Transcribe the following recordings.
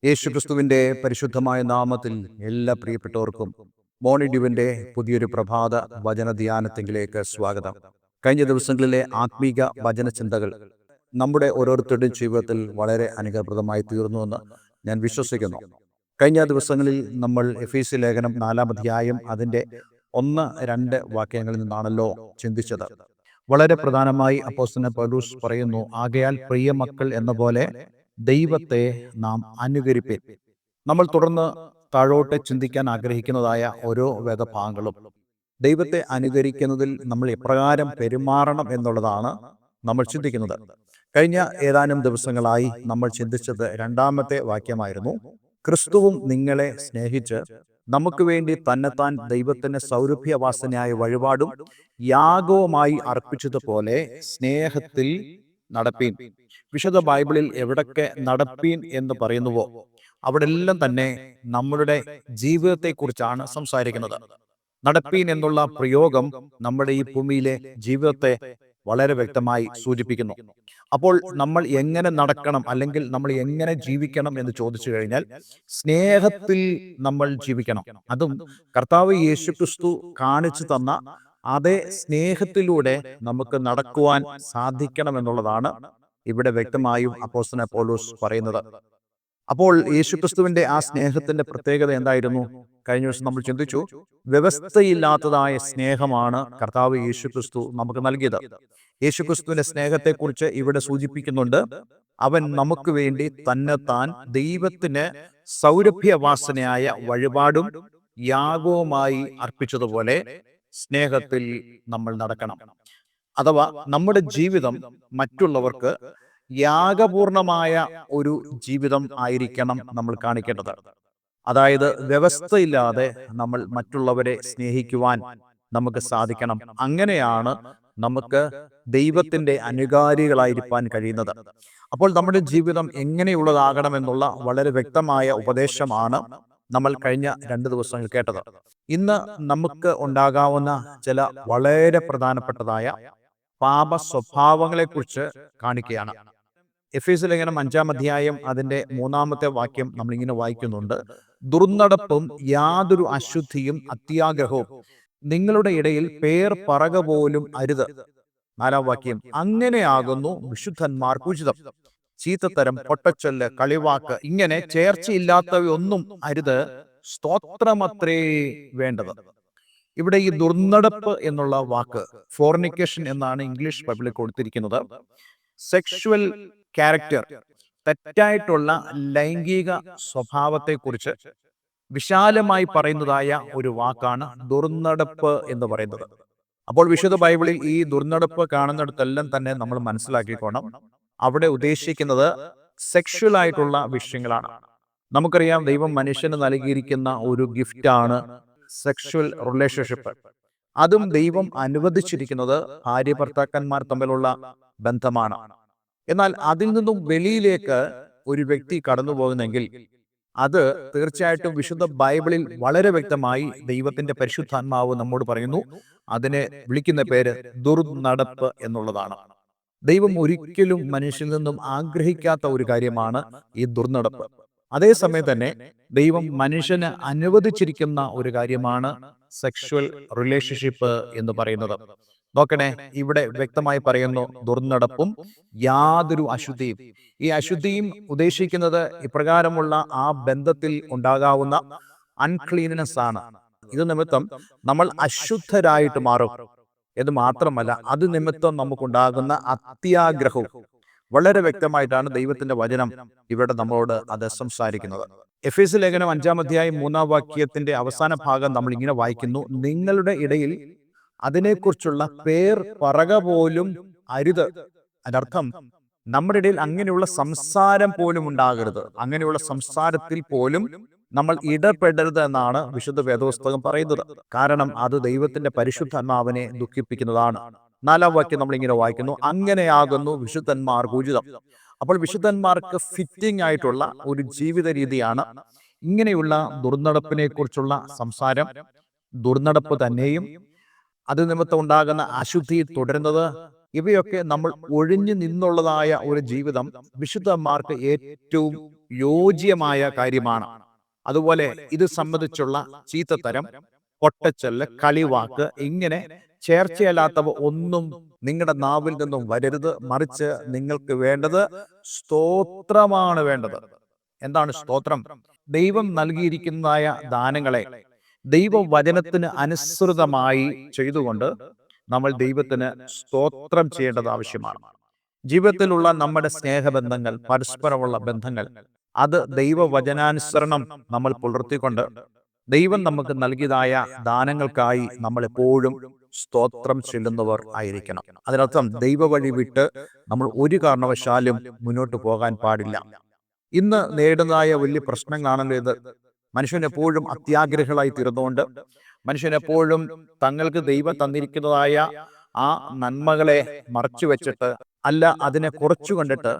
യേശുക്രിസ്തുവിന്റെ പരിശുദ്ധമായ നാമത്തിൽ എല്ലാ പ്രിയപ്പെട്ടവർക്കും മോർണിംഗ് പുതിയൊരു പ്രഭാത വചന ധ്യാനത്തിലേക്ക് സ്വാഗതം. കഴിഞ്ഞ ദിവസങ്ങളിലെ ആത്മീക വചന ചിന്തകൾ നമ്മുടെ ഓരോരുത്തരുടെയും ജീവിതത്തിൽ വളരെ അനുഗ്രഹപ്രദമായി തീർന്നുവെന്ന് ഞാൻ വിശ്വസിക്കുന്നു. കഴിഞ്ഞ ദിവസങ്ങളിൽ നമ്മൾ എഫേസ്യ ലേഖനം 4-ാം അധ്യായം അതിൻ്റെ 1-2 വാക്യങ്ങളിൽ നിന്നാണല്ലോ ചിന്തിച്ചത്. വളരെ പ്രധാനമായി അപ്പോസ്തലൻ പൗലോസ് പറയുന്നു, ആകയാൽ പ്രിയ മക്കൾ എന്ന പോലെ ദൈവത്തെ നാം അനുകരിപ്പിൻ. നമ്മൾ തുടർന്ന് താഴോട്ട് ചിന്തിക്കാൻ ആഗ്രഹിക്കുന്നതായ ഓരോ വേദഭാഗങ്ങളും ദൈവത്തെ അനുകരിക്കുന്നതിൽ നമ്മൾ എപ്രകാരം പെരുമാറണം എന്നുള്ളതാണ് നമ്മൾ ചിന്തിക്കുന്നത്. കഴിഞ്ഞ ഏതാനും ദിവസങ്ങളായി നമ്മൾ ചിന്തിച്ചത് 2-ാമത്തെ വാക്യമായിരുന്നു. ക്രിസ്തുവും നിങ്ങളെ സ്നേഹിച്ച് നമുക്ക് വേണ്ടി തന്നെത്താൻ ദൈവത്തിന് സൗരഭ്യവാസനയായ വഴിപാടും യാഗവുമായി അർപ്പിച്ചതുപോലെ സ്നേഹത്തിൽ നടപ്പീൻ. വിശുദ്ധ ബൈബിളിൽ എവിടൊക്കെ നടപ്പീൻ എന്ന് പറയുന്നുവോ അവിടെല്ലാം തന്നെ നമ്മളുടെ ജീവിതത്തെക്കുറിച്ചാണ് സംസാരിക്കുന്നത്. നടപ്പീൻ എന്നുള്ള പ്രയോഗം നമ്മുടെ ഈ ഭൂമിയിലെ ജീവിതത്തെ വളരെ വ്യക്തമായി സൂചിപ്പിക്കുന്നു. അപ്പോൾ നമ്മൾ എങ്ങനെ നടക്കണം, അല്ലെങ്കിൽ നമ്മൾ എങ്ങനെ ജീവിക്കണം എന്ന് ചോദിച്ചു കഴിഞ്ഞാൽ സ്നേഹത്തിൽ നമ്മൾ ജീവിക്കണം. അതും കർത്താവ് യേശുക്രിസ്തു കാണിച്ചു തന്ന അതേ സ്നേഹത്തിലൂടെ നമുക്ക് നടക്കുവാൻ സാധിക്കണം എന്നുള്ളതാണ് ഇവിടെ വ്യക്തമായും അപ്പോസ്തലൻ പൗലോസ് പറയുന്നത്. അപ്പോൾ യേശുക്രിസ്തുവിന്റെ ആ സ്നേഹത്തിന്റെ പ്രത്യേകത എന്തായിരുന്നു? കഴിഞ്ഞ ദിവസം നമ്മൾ ചിന്തിച്ചു, വ്യവസ്ഥയില്ലാത്തതായ സ്നേഹമാണ് കർത്താവ് യേശുക്രിസ്തു നമുക്ക് നൽകിയത്. യേശുക്രിസ്തുവിന്റെ സ്നേഹത്തെക്കുറിച്ച് ഇവിടെ സൂചിപ്പിക്കുന്നുണ്ട്, അവൻ നമുക്ക് വേണ്ടി തന്നെത്താൻ ദൈവത്തിന് സൗരഭ്യവാസനയായ വഴിപാടും യാഗവുമായി അർപ്പിച്ചതുപോലെ സ്നേഹത്തിൽ നമ്മൾ നടക്കണം. അഥവാ നമ്മുടെ ജീവിതം മറ്റുള്ളവർക്ക് യാഗപൂർണമായ ഒരു ജീവിതം ആയിരിക്കണം നമ്മൾ കാണിക്കേണ്ടത്. അതായത് വ്യവസ്ഥയില്ലാതെ നമ്മൾ മറ്റുള്ളവരെ സ്നേഹിക്കുവാൻ നമുക്ക് സാധിക്കണം. അങ്ങനെയാണ് നമുക്ക് ദൈവത്തിന്റെ അനുകാരികളായിരിക്കാൻ കഴിയുന്നത്. അപ്പോൾ നമ്മുടെ ജീവിതം എങ്ങനെയുള്ളതാകണമെന്നുള്ള വളരെ വ്യക്തമായ ഉപദേശമാണ് നമ്മൾ കഴിഞ്ഞ 2 ദിവസങ്ങൾ കേട്ടത്. ഇന്ന് നമുക്ക് ഉണ്ടാകാവുന്ന ചില വളരെ പ്രധാനപ്പെട്ടതായ പാപ സ്വഭാവങ്ങളെക്കുറിച്ച് കാണിക്കുകയാണ്. എഫേസ്യ ലേഖനം 5-ാം അധ്യായം അതിൻ്റെ 3-ാമത്തെ വാക്യം നമ്മളിങ്ങനെ വായിക്കുന്നുണ്ട്, ദുർനടപ്പും യാതൊരു അശുദ്ധിയും അത്യാഗ്രഹവും നിങ്ങളുടെ ഇടയിൽ പേർ പറക പോലും അരുത്. 4-ാം വാക്യം, അങ്ങനെയാകുന്നു വിശുദ്ധന്മാർക്ക് ഉചിതം. ചീത്തത്തരം, പൊട്ടച്ചൊല്ല്, കളിവാക്ക്, ഇങ്ങനെ ചേർച്ചയില്ലാത്തവയൊന്നും അരുത്, സ്തോത്രമത്രേ വേണ്ടത്. ഇവിടെ ഈ ദുർനടപ്പ് എന്നുള്ള വാക്ക് ഫോർണിക്കേഷൻ എന്നാണ് ഇംഗ്ലീഷ് ബൈബിളിൽ കൊടുത്തിരിക്കുന്നത്. സെക്ഷുവൽ ക്യാരക്ടർ, തെറ്റായിട്ടുള്ള ലൈംഗിക സ്വഭാവത്തെക്കുറിച്ച് വിശാലമായി പറയുന്നതായ ഒരു വാക്കാണ് ദുർനടപ്പ് എന്ന് പറയുന്നത്. അപ്പോൾ വിശുദ്ധ ബൈബിളിൽ ഈ ദുർനടപ്പ് കാണുന്നിടത്തെല്ലാം തന്നെ നമ്മൾ മനസ്സിലാക്കിക്കോണം, അവിടെ ഉദ്ദേശിക്കുന്നത് സെക്ഷുവൽ ആയിട്ടുള്ള വിഷയങ്ങളാണ്. നമുക്കറിയാം, ദൈവം മനുഷ്യന് നൽകിയിരിക്കുന്ന ഒരു ഗിഫ്റ്റാണ് സെക്ഷുവൽ റിലേഷൻഷിപ്പ്. അതും ദൈവം അനുവദിച്ചിരിക്കുന്നത് ഭാര്യ ഭർത്താക്കന്മാർ തമ്മിലുള്ള ബന്ധമാണ്. എന്നാൽ അതിൽ നിന്നും വെളിയിലേക്ക് ഒരു വ്യക്തി കടന്നു പോകുന്നെങ്കിൽ അത് തീർച്ചയായിട്ടും വിശുദ്ധ ബൈബിളിൽ വളരെ വ്യക്തമായി ദൈവത്തിന്റെ പരിശുദ്ധാത്മാവ് നമ്മോട് പറയുന്നു, അതിനെ വിളിക്കുന്ന പേര് ദുർനടപ്പ് എന്നുള്ളതാണ്. ദൈവം ഒരിക്കലും മനുഷ്യനിൽ നിന്നും ആഗ്രഹിക്കാത്ത ഒരു കാര്യമാണ് ഈ ദുർനടപ്പ്. അതേസമയം തന്നെ ദൈവം മനുഷ്യന് അനുവദിച്ചിരിക്കുന്ന ഒരു കാര്യമാണ് സെക്ഷുവൽ റിലേഷൻഷിപ്പ് എന്ന് പറയുന്നത്. നോക്കണേ, ഇവിടെ വ്യക്തമായി പറയുന്നു ദുർനടപ്പും യാതൊരു അശുദ്ധിയും. ഈ അശുദ്ധിയും ഉദ്ദേശിക്കുന്നത് ഇപ്രകാരമുള്ള ആ ബന്ധത്തിൽ ഉണ്ടാകാവുന്ന അൺക്ലീൻനെസ് ആണ്. ഇത് നിമിത്തം നമ്മൾ അശുദ്ധരായിട്ട് മാറും എന്ന് മാത്രമല്ല, അത് നിമിത്തം നമുക്കുണ്ടാകുന്ന അത്യാഗ്രഹവും. വളരെ വ്യക്തമായിട്ടാണ് ദൈവത്തിന്റെ വചനം ഇവിടെ നമ്മളോട് അത് സംസാരിക്കുന്നത്. എഫേസ്യ ലേഖനം 5-ാം അധ്യായം 3-ാം വാക്യത്തിന്റെ അവസാന ഭാഗം നമ്മൾ ഇങ്ങനെ വായിക്കുന്നു, നിങ്ങളുടെ ഇടയിൽ അതിനെക്കുറിച്ചുള്ള പേർ പറക പോലും അരുത്. അതിനർത്ഥം നമ്മുടെ ഇടയിൽ അങ്ങനെയുള്ള സംസാരം പോലും ഉണ്ടാകരുത്, അങ്ങനെയുള്ള സംസാരത്തിൽ പോലും നമ്മൾ ഇടപെടരുത് എന്നാണ് വിശുദ്ധ വേദപുസ്തകം പറയുന്നത്. കാരണം അത് ദൈവത്തിന്റെ പരിശുദ്ധാത്മാവിനെ ദുഃഖിപ്പിക്കുന്നതാണ്. 4-ാം വാക്യം നമ്മൾ ഇങ്ങനെ വായിക്കുന്നു, അങ്ങനെയാകുന്നു വിശുദ്ധന്മാർക്ക് ഉചിതം. അപ്പോൾ വിശുദ്ധന്മാർക്ക് ഫിറ്റിംഗ് ആയിട്ടുള്ള ഒരു ജീവിത രീതിയാണ് ഇങ്ങനെയുള്ള ദുർനടപ്പിനെ കുറിച്ചുള്ള സംസാരം. ദുർനടപ്പ് തന്നെയും അത് നിമിത്തം ഉണ്ടാകുന്ന അശുദ്ധി തുടരുന്നത് ഇവയൊക്കെ നമ്മൾ ഒഴിഞ്ഞു നിന്നുള്ളതായ ഒരു ജീവിതം വിശുദ്ധന്മാർക്ക് ഏറ്റവും യോജ്യമായ കാര്യമാണ്. അതുപോലെ ഇത് സംബന്ധിച്ചുള്ള ചീത്തത്തരം, പൊട്ടച്ചൊല്ല്, കളിവാക്ക്, ഇങ്ങനെ ചേർച്ചയല്ലാത്തവ ഒന്നും നിങ്ങളുടെ നാവിൽ നിന്നും വരരുത്. മറിച്ച് നിങ്ങൾക്ക് വേണ്ടത് സ്തോത്രമാണ് വേണ്ടത്. എന്താണ് സ്തോത്രം? ദൈവം നൽകിയിരിക്കുന്നതായ ദാനങ്ങളെ ദൈവവചനത്തിന് അനുസൃതമായി ചെയ്തുകൊണ്ട് നമ്മൾ ദൈവത്തിന് സ്തോത്രം ചെയ്യേണ്ടത് ആവശ്യമാണ്. ജീവിതത്തിലുള്ള നമ്മുടെ സ്നേഹബന്ധങ്ങൾ, പരസ്പരമുള്ള ബന്ധങ്ങൾ, അത് ദൈവവചനാനുസരണം നമ്മൾ പുലർത്തിക്കൊണ്ട് ദൈവം നമുക്ക് നൽകിയതായ ദാനങ്ങൾക്കായി നമ്മൾ എപ്പോഴും സ്തോത്രം ചെല്ലുന്നവർ ആയിരിക്കണം. അതിനർത്ഥം ദൈവ വഴി വിട്ട് നമ്മൾ ഒരു കാരണവശാലും മുന്നോട്ട് പോകാൻ പാടില്ല. ഇന്ന് നേരിടുന്നതായ വലിയ പ്രശ്നങ്ങളാണല്ലോ ഇത്. മനുഷ്യനെപ്പോഴും അത്യാഗ്രഹികളായി തീർന്നുകൊണ്ട് മനുഷ്യനെപ്പോഴും തങ്ങൾക്ക് ദൈവം തന്നിരിക്കുന്നതായ ആ നന്മകളെ മറച്ചു വെച്ചിട്ട്, അല്ല അതിനെ കുറച്ചു കണ്ടിട്ട്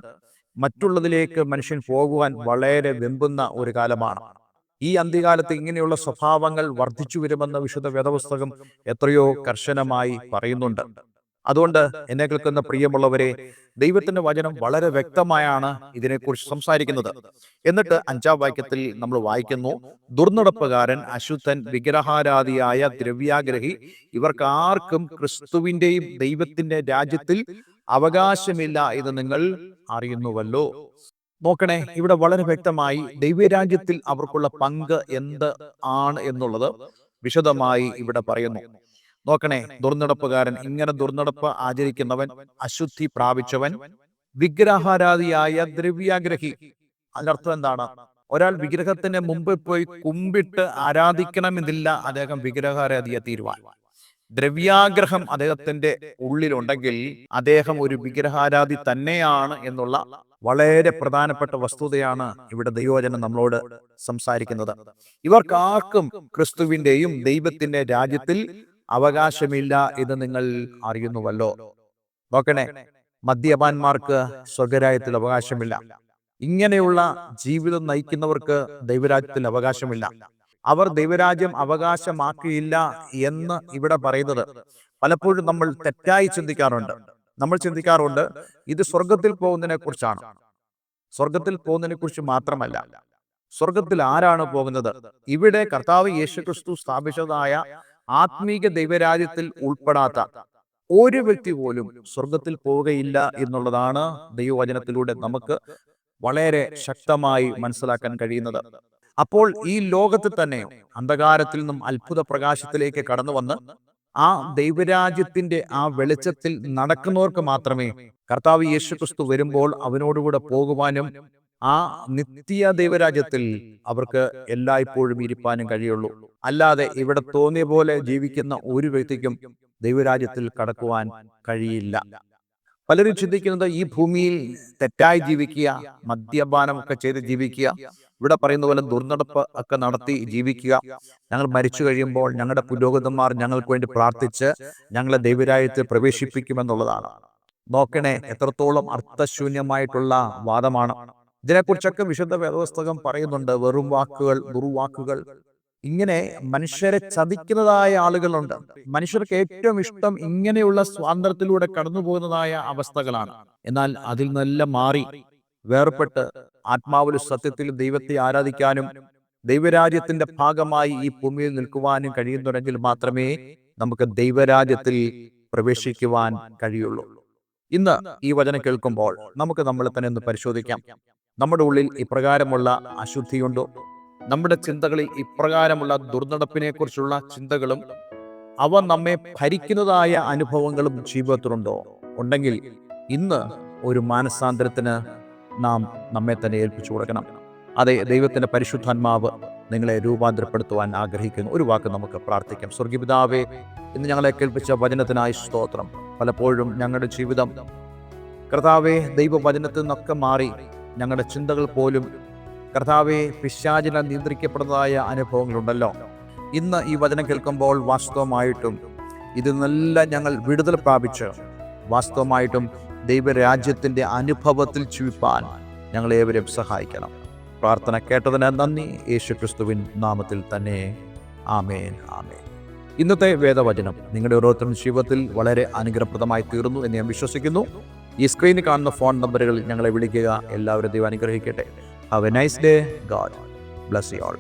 മറ്റുള്ളതിലേക്ക് മനുഷ്യൻ പോകുവാൻ വളരെ വെമ്പുന്ന ഒരു കാലമാണ്. ഈ അന്ത്യകാലത്ത് ഇങ്ങനെയുള്ള സ്വഭാവങ്ങൾ വർദ്ധിച്ചു വരുമെന്ന് വിശുദ്ധ വേദപുസ്തകം എത്രയോ കർശനമായി പറയുന്നുണ്ട്. അതുകൊണ്ട് എന്നെ കേൾക്കുന്ന പ്രിയമുള്ളവരെ, ദൈവത്തിന്റെ വചനം വളരെ വ്യക്തമായാണ് ഇതിനെക്കുറിച്ച് സംസാരിക്കുന്നത്. എന്നിട്ട് 5-ാം വാക്യത്തിൽ നമ്മൾ വായിക്കുന്നു, ദുർനടപ്പുകാരൻ, അശുദ്ധൻ, വിഗ്രഹാരാധിയായ ദ്രവ്യാഗ്രഹി, ഇവർക്കാർക്കും ക്രിസ്തുവിന്റെയും ദൈവത്തിന്റെ രാജ്യത്തിൽ അവകാശമില്ല എന്ന് നിങ്ങൾ അറിയുന്നുവല്ലോ. നോക്കണേ, ഇവിടെ വളരെ വ്യക്തമായി ദൈവരാജ്യത്തിൽ അവർക്കുള്ള പങ്ക് എന്ത് ആണ് എന്നുള്ളത് വിശദമായി ഇവിടെ പറയുന്നു. നോക്കണേ, ദുർനടപ്പുകാരൻ, ഇങ്ങനെ ദുർനടപ്പ് ആചരിക്കുന്നവൻ, അശുദ്ധി പ്രാപിച്ചവൻ, വിഗ്രഹാരാധിയായ ദ്രവ്യാഗ്രഹി. അതിനർത്ഥം എന്താണ്? ഒരാൾ വിഗ്രഹത്തിന് മുമ്പ് പോയി കുമ്പിട്ട് ആരാധിക്കണമെന്നില്ല അദ്ദേഹം വിഗ്രഹാരാധിയെ തീരുവാൻ. ദ്രവ്യാഗ്രഹം അദ്ദേഹത്തിന്റെ ഉള്ളിലുണ്ടെങ്കിൽ അദ്ദേഹം ഒരു വിഗ്രഹാരാധി തന്നെയാണ് എന്നുള്ള വളരെ പ്രധാനപ്പെട്ട വസ്തുതയാണ് ഇവിടെ ദൈവവചനം നമ്മളോട് സംസാരിക്കുന്നത്. ഇവർക്കാർക്കും ക്രിസ്തുവിന്റെയും ദൈവത്തിന്റെ രാജ്യത്തിൽ അവകാശമില്ല എന്ന് നിങ്ങൾ അറിയുന്നുവല്ലോ. നോക്കണേ, മദ്യപാന്മാർക്ക് സ്വർഗരാജ്യത്തിൽ അവകാശമില്ല. ഇങ്ങനെയുള്ള ജീവിതം നയിക്കുന്നവർക്ക് ദൈവരാജ്യത്തിൽ അവകാശമില്ല. അവർ ദൈവരാജ്യം അവകാശമാക്കിയില്ല എന്ന് ഇവിടെ പറയുന്നത് പലപ്പോഴും നമ്മൾ തെറ്റായി ചിന്തിക്കാറുണ്ട്. നമ്മൾ ചിന്തിക്കാറുണ്ട് ഇത് സ്വർഗത്തിൽ പോകുന്നതിനെ കുറിച്ചാണ്. സ്വർഗത്തിൽ പോകുന്നതിനെ കുറിച്ച് മാത്രമല്ല, സ്വർഗത്തിൽ ആരാണ് പോകുന്നത്? ഇവിടെ കർത്താവ് യേശുക്രിസ്തു സ്ഥാപിച്ചതായ ആത്മീക ദൈവരാജ്യത്തിൽ ഉൾപ്പെടാത്ത ഒരു വ്യക്തി പോലും സ്വർഗത്തിൽ പോവുകയില്ല എന്നുള്ളതാണ് ദൈവവചനത്തിലൂടെ നമുക്ക് വളരെ ശക്തമായി മനസ്സിലാക്കാൻ കഴിയുന്നത്. അപ്പോൾ ഈ ലോകത്തിൽ തന്നെ അന്ധകാരത്തിൽ നിന്നും അത്ഭുത പ്രകാശത്തിലേക്ക് കടന്നു വന്ന് ആ ദൈവരാജ്യത്തിന്റെ ആ വെളിച്ചത്തിൽ നടക്കുന്നവർക്ക് മാത്രമേ കർത്താവ് യേശുക്രിസ്തു വരുമ്പോൾ അവനോടുകൂടെ പോകുവാനും ആ നിത്യ ദൈവരാജ്യത്തിൽ അവർക്ക് എല്ലായ്പ്പോഴും ഇരിപ്പാനും കഴിയുള്ളൂ. അല്ലാതെ ഇവിടെ തോന്നിയ പോലെ ജീവിക്കുന്ന ഒരു വ്യക്തിക്കും ദൈവരാജ്യത്തിൽ കടക്കുവാൻ കഴിയില്ല. പലരും ചിന്തിക്കുന്നത് ഈ ഭൂമിയിൽ തെറ്റായി ജീവിക്കുക, മദ്യപാനം ചെയ്ത് ജീവിക്കുക, ഇവിടെ പറയുന്ന പോലെ ദുർനടപ്പ് ഒക്കെ നടത്തി ജീവിക്കുക, ഞങ്ങൾ മരിച്ചു കഴിയുമ്പോൾ ഞങ്ങളുടെ പുരോഹിതന്മാർ ഞങ്ങൾക്ക് വേണ്ടി പ്രാർത്ഥിച്ച് ഞങ്ങളെ ദൈവരാജ്യത്തിൽ പ്രവേശിപ്പിക്കുമെന്നുള്ളതാണ്. നോക്കണേ, എത്രത്തോളം അർത്ഥശൂന്യമായിട്ടുള്ള വാദമാണ്. ഇതിനെക്കുറിച്ചൊക്കെ വിശുദ്ധ വേദപുസ്തകം പറയുന്നുണ്ട്. വെറും വാക്കുകൾ, ദുർവാക്കുകൾ, ഇങ്ങനെ മനുഷ്യരെ ചതിക്കുന്നതായ ആളുകളുണ്ട്. മനുഷ്യർക്ക് ഏറ്റവും ഇഷ്ടം ഇങ്ങനെയുള്ള സ്വാതന്ത്ര്യത്തിലൂടെ കടന്നു പോകുന്നതായ അവസ്ഥകളാണ്. എന്നാൽ അതിൽ നിന്നെല്ലാം മാറി വേർപെട്ട് ആത്മാവിലും സത്യത്തിൽ ദൈവത്തെ ആരാധിക്കാനും ദൈവരാജ്യത്തിന്റെ ഭാഗമായി ഈ ഭൂമിയിൽ നിൽക്കുവാനും കഴിയുന്നുണ്ടെങ്കിൽ മാത്രമേ നമുക്ക് ദൈവരാജ്യത്തിൽ പ്രവേശിക്കുവാൻ കഴിയുള്ളൂ. ഇന്ന് ഈ വചനം കേൾക്കുമ്പോൾ നമുക്ക് നമ്മളെ തന്നെ ഒന്ന് പരിശോധിക്കാം. നമ്മുടെ ഉള്ളിൽ ഇപ്രകാരമുള്ള അശുദ്ധിയുണ്ടോ? നമ്മുടെ ചിന്തകളിൽ ഇപ്രകാരമുള്ള ദുർനടപ്പിനെ കുറിച്ചുള്ള ചിന്തകളും അവ നമ്മെ ഭരിക്കുന്നതായ അനുഭവങ്ങളും ജീവിതത്തിലുണ്ടോ? ഉണ്ടെങ്കിൽ ഇന്ന് ഒരു മാനസാന്തരത്തിന് നാം നമ്മെ തന്നെ ഏൽപ്പിച്ചു കൊടുക്കണം. അതെ, ദൈവത്തിന്റെ പരിശുദ്ധാത്മാവ് നിങ്ങളെ രൂപാന്തരപ്പെടുത്തുവാൻ ആഗ്രഹിക്കുന്നു. ഒരു വാക്ക് നമുക്ക് പ്രാർത്ഥിക്കാം. സ്വർഗീയ പിതാവേ, ഇന്ന് ഞങ്ങളെ കേൾപ്പിച്ച വചനത്തിനായി സ്തോത്രം. പലപ്പോഴും ഞങ്ങളുടെ ജീവിതം കർത്താവേ ദൈവവചനത്തിൽ നിന്നൊക്കെ മാറി ഞങ്ങളുടെ ചിന്തകൾ പോലും കർത്താവെ പിശാചിനാൽ നിയന്ത്രിക്കപ്പെടുന്നതായ അനുഭവങ്ങളുണ്ടല്ലോ. ഇന്ന് ഈ വചനം കേൾക്കുമ്പോൾ വാസ്തവമായിട്ടും ഇതിൽ നിന്നെല്ലാം ഞങ്ങൾ വിടുതൽ പ്രാപിച്ച് വാസ്തവമായിട്ടും ദൈവരാജ്യത്തിന്റെ അനുഭവത്തിൽ ജീവിപ്പാൻ ഞങ്ങളേവരും സഹായിക്കണം. പ്രാർത്ഥന കേട്ടതിന് നന്ദി. യേശുക്രിസ്തുവിൻ നാമത്തിൽ തന്നെ. ആമേൻ, ആമേൻ. ഇന്നത്തെ വേദവചനം നിങ്ങളുടെ ഓരോരുത്തരുടെ ജീവിതത്തിൽ വളരെ അനുഗ്രഹപ്രദമായി തീർന്നു എന്ന് ഞാൻ വിശ്വസിക്കുന്നു. ഈ സ്ക്രീനിൽ കാണുന്ന ഫോൺ നമ്പറുകളിൽ ഞങ്ങളെ വിളിക്കുക. എല്ലാവരും ദൈവം അനുഗ്രഹിക്കട്ടെ. Have A nice day. God bless you all.